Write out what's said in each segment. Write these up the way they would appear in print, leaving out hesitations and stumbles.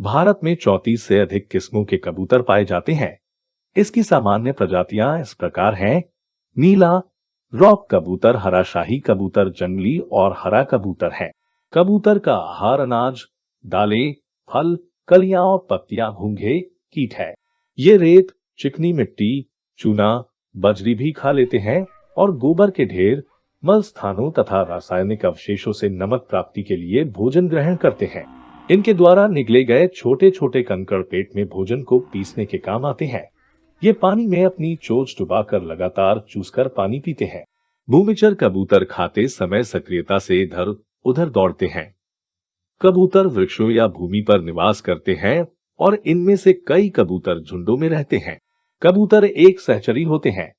भारत में 34 से अधिक किस्मों के कबूतर पाए जाते हैं। इसकी सामान्य प्रजातियां इस प्रकार हैं: नीला रॉक कबूतर, हरा शाही कबूतर, जंगली और हरा कबूतर है। कबूतर का आहार अनाज, दालें, फल, कलियां और पत्तियां, घोंघे, कीट है। ये रेत, चिकनी मिट्टी, चूना, बजरी भी खा लेते हैं और गोबर के ढेर, मल स्थानों तथा रासायनिक अवशेषों से नमक प्राप्ति के लिए भोजन ग्रहण करते हैं। इनके द्वारा निगले गए छोटे छोटे कंकड़ पेट में भोजन को पीसने के काम आते हैं। ये पानी में अपनी चोंच डुबाकर लगातार चूसकर पानी पीते हैं। भूमिचर कबूतर खाते समय सक्रियता से इधर उधर दौड़ते हैं। कबूतर वृक्षों या भूमि पर निवास करते हैं और इनमें से कई कबूतर झुंडों में रहते हैं। कबूतर एक सहचरी होते हैं।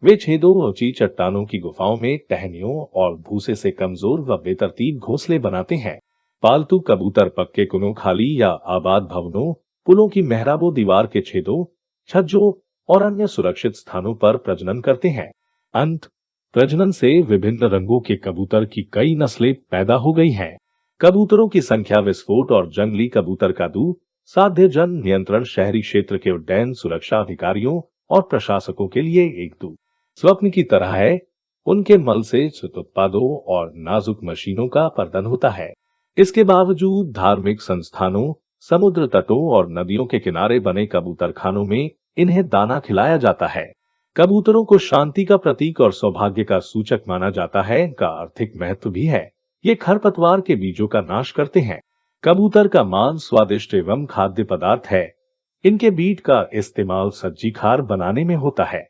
वे छेदों, ऊंची चट्टानों की गुफाओं में टहनियों और भूसे से कमजोर व बेतरतीब घोंसले बनाते हैं। पालतू कबूतर पक्के कुनों, खाली या आबाद भवनों, पुलों की मेहराबों, दीवार के छेदों, छज्जों और अन्य सुरक्षित स्थानों पर प्रजनन करते हैं। प्रजनन से विभिन्न रंगों के कबूतर की कई नस्लें पैदा हो गई हैं। कबूतरों की संख्या विस्फोट और जंगली कबूतर का साध्य जन नियंत्रण शहरी क्षेत्र के उड्डयन सुरक्षा अधिकारियों और प्रशासकों के लिए एक स्वप्न की तरह है। उनके मल से उत्पादों और नाजुक मशीनों का पर्दन होता है। इसके बावजूद धार्मिक संस्थानों, समुद्र तटों और नदियों के किनारे बने कबूतरखानों में इन्हें दाना खिलाया जाता है। कबूतरों को शांति का प्रतीक और सौभाग्य का सूचक माना जाता है। इनका आर्थिक महत्व भी है। ये खरपतवार के बीजों का नाश करते हैं। कबूतर का मांस स्वादिष्ट एवं खाद्य पदार्थ है। इनके बीज का इस्तेमाल सब्जी खार बनाने में होता है।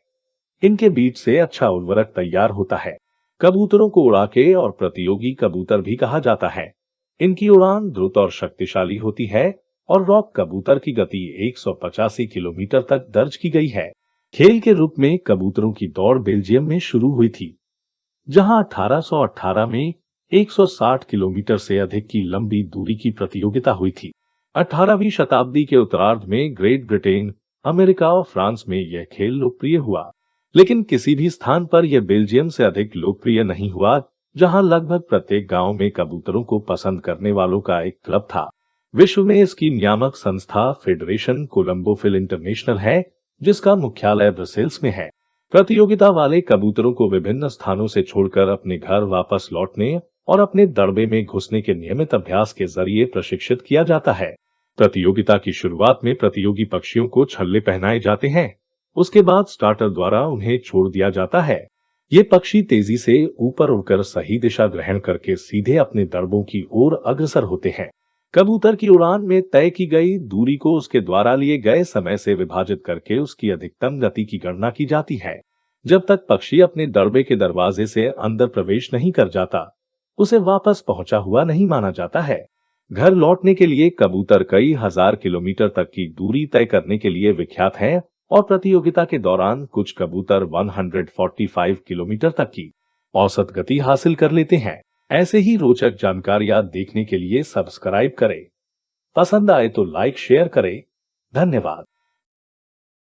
इनके बीज से अच्छा उर्वरक तैयार होता है। कबूतरों को उड़ाके और प्रतियोगी कबूतर भी कहा जाता है। इनकी उड़ान द्रुत और शक्तिशाली होती है और रॉक कबूतर की गति 185 किलोमीटर तक दर्ज की गई है। खेल के रूप में कबूतरों की दौड़ बेल्जियम में शुरू हुई थी, जहां 1818 में 160 किलोमीटर से अधिक की लंबी दूरी की प्रतियोगिता हुई थी। 18वीं शताब्दी के उत्तरार्ध में ग्रेट ब्रिटेन, अमेरिका और फ्रांस में यह खेल लोकप्रिय हुआ, लेकिन किसी भी स्थान पर यह बेल्जियम से अधिक लोकप्रिय नहीं हुआ, जहां लगभग प्रत्येक गांव में कबूतरों को पसंद करने वालों का एक क्लब था। विश्व में इसकी नियामक संस्था फेडरेशन कोलंबोफिल इंटरनेशनल है, जिसका मुख्यालय ब्रसेल्स में है। प्रतियोगिता वाले कबूतरों को विभिन्न स्थानों से छोड़कर अपने घर वापस लौटने और अपने दड़बे में घुसने के नियमित अभ्यास के जरिए प्रशिक्षित किया जाता है। प्रतियोगिता की शुरुआत में प्रतियोगी पक्षियों को छल्ले पहनाए जाते हैं। उसके बाद स्टार्टर द्वारा उन्हें छोड़ दिया जाता है। ये पक्षी तेजी से ऊपर उड़कर सही दिशा ग्रहण करके सीधे अपने दड़बों की ओर अग्रसर होते हैं। कबूतर की उड़ान में तय की गई दूरी को उसके द्वारा लिए गए समय से विभाजित करके उसकी अधिकतम गति की गणना की जाती है। जब तक पक्षी अपने दड़बे के दरवाजे से अंदर प्रवेश नहीं कर जाता, उसे वापस पहुंचा हुआ नहीं माना जाता है। घर लौटने के लिए कबूतर कई हजार किलोमीटर तक की दूरी तय करने के लिए विख्यात हैं और प्रतियोगिता के दौरान कुछ कबूतर 145 किलोमीटर तक की औसत गति हासिल कर लेते हैं। ऐसे ही रोचक जानकारियां देखने के लिए सब्सक्राइब करें। पसंद आए तो लाइक शेयर करें। धन्यवाद।